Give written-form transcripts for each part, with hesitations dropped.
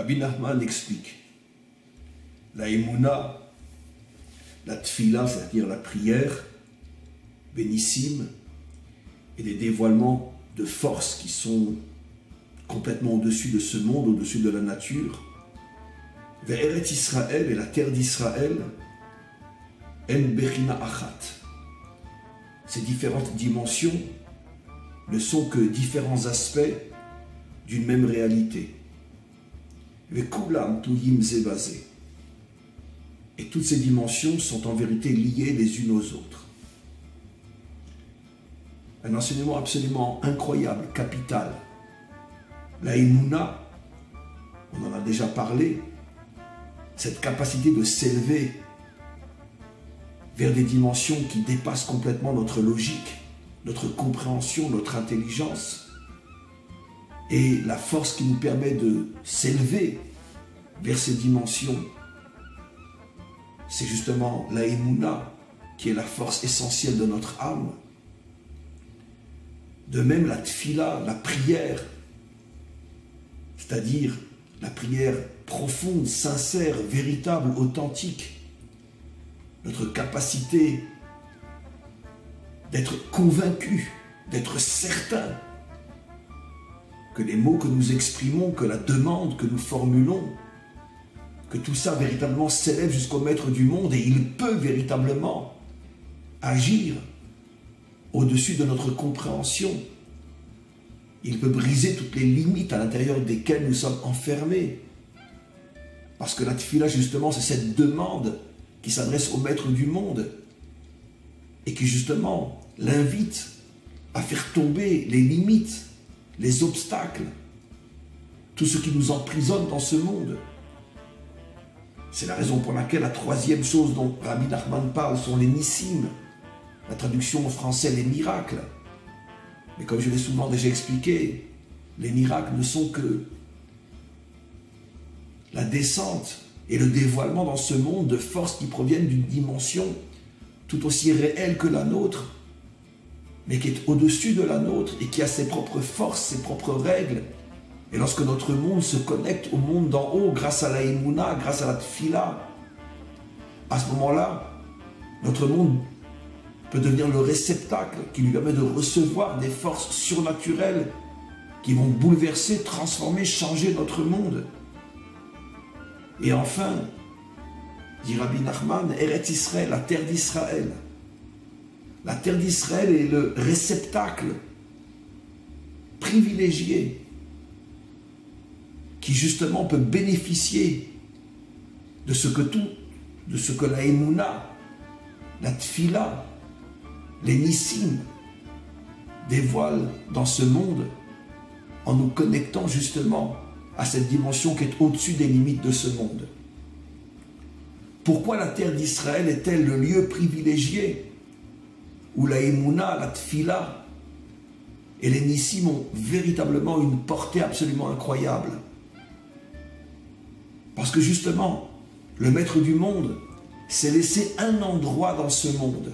Rabbi Nachman explique la Emouna, la Tfila, c'est-à-dire la prière bénissime, et des dévoilements de force qui sont complètement au-dessus de ce monde, au-dessus de la nature. Vers Eretz Israël et la terre d'Israël, En Bechina Achat. Ces différentes dimensions ne sont que différents aspects d'une même réalité. Vekulam Tuyim Zebazé. Et toutes ces dimensions sont en vérité liées les unes aux autres. Un enseignement absolument incroyable, capital. La Emouna, on en a déjà parlé, cette capacité de s'élever vers des dimensions qui dépassent complètement notre logique, notre compréhension, notre intelligence, et la force qui nous permet de s'élever vers ces dimensions, c'est justement la Emouna, qui est la force essentielle de notre âme. De même, la Tfila, la prière, c'est-à-dire la prière profonde, sincère, véritable, authentique, notre capacité d'être convaincu, d'être certain que les mots que nous exprimons, que la demande que nous formulons, que tout ça véritablement s'élève jusqu'au maître du monde et il peut véritablement agir au-dessus de notre compréhension. Il peut briser toutes les limites à l'intérieur desquelles nous sommes enfermés. Parce que la tfila, justement, c'est cette demande qui s'adresse au maître du monde et qui, justement, l'invite à faire tomber les limites, les obstacles, tout ce qui nous emprisonne dans ce monde. C'est la raison pour laquelle la troisième chose dont Rabbi Nachman parle sont les nissim. La traduction en français, les miracles. Mais comme je l'ai souvent déjà expliqué, les miracles ne sont que la descente et le dévoilement dans ce monde de forces qui proviennent d'une dimension tout aussi réelle que la nôtre, mais qui est au-dessus de la nôtre et qui a ses propres forces, ses propres règles. Et lorsque notre monde se connecte au monde d'en haut grâce à la Emouna, grâce à la Tfila, à ce moment-là, notre monde peut devenir le réceptacle qui lui permet de recevoir des forces surnaturelles qui vont bouleverser, transformer, changer notre monde. Et enfin, dit Rabbi Nachman, Eretz Israël, la terre d'Israël. La terre d'Israël est le réceptacle privilégié qui justement peut bénéficier de ce que la Emouna, la Tfila, les nissim dévoilent dans ce monde en nous connectant justement à cette dimension qui est au-dessus des limites de ce monde. Pourquoi la terre d'Israël est-elle le lieu privilégié où la Emouna, la Tfila et les nissim ont véritablement une portée absolument incroyable? Parce que justement, le maître du monde s'est laissé un endroit dans ce monde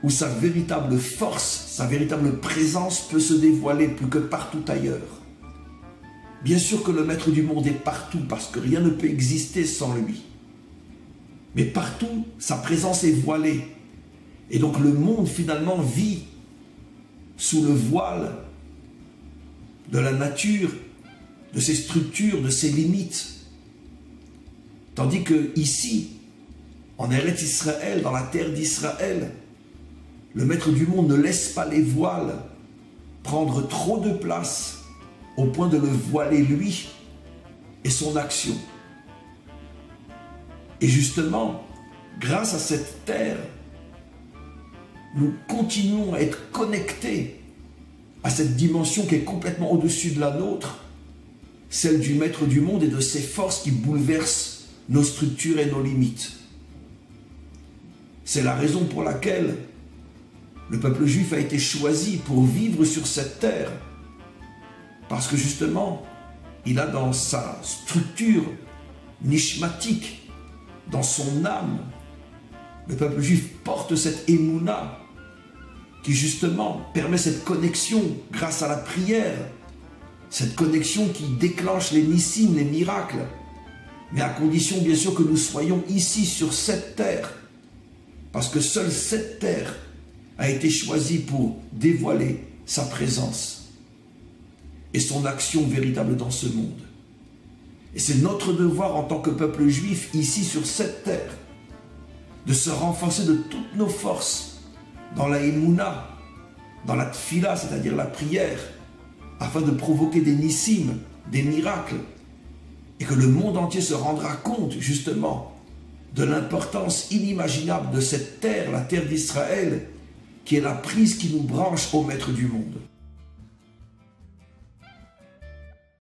où sa véritable force, sa véritable présence peut se dévoiler plus que partout ailleurs. Bien sûr que le maître du monde est partout parce que rien ne peut exister sans lui. Mais partout, sa présence est voilée. Et donc le monde finalement vit sous le voile de la nature, de ses structures, de ses limites. Tandis que ici, en Eretz Israël, dans la terre d'Israël, le maître du monde ne laisse pas les voiles prendre trop de place au point de le voiler lui et son action. Et justement, grâce à cette terre, nous continuons à être connectés à cette dimension qui est complètement au-dessus de la nôtre, celle du maître du monde et de ses forces qui bouleversent nos structures et nos limites. C'est la raison pour laquelle le peuple juif a été choisi pour vivre sur cette terre. Parce que justement, il a dans sa structure nishmatique, dans son âme, le peuple juif porte cette émouna qui justement permet cette connexion grâce à la prière cette connexion qui déclenche les nissim, les miracles, mais à condition bien sûr que nous soyons ici sur cette terre, parce que seule cette terre a été choisie pour dévoiler sa présence et son action véritable dans ce monde. Et c'est notre devoir en tant que peuple juif ici sur cette terre de se renforcer de toutes nos forces dans la émouna, dans la tfila, c'est-à-dire la prière, afin de provoquer des nissim, des miracles, et que le monde entier se rendra compte justement de l'importance inimaginable de cette terre, la terre d'Israël, qui est la prise qui nous branche au maître du monde.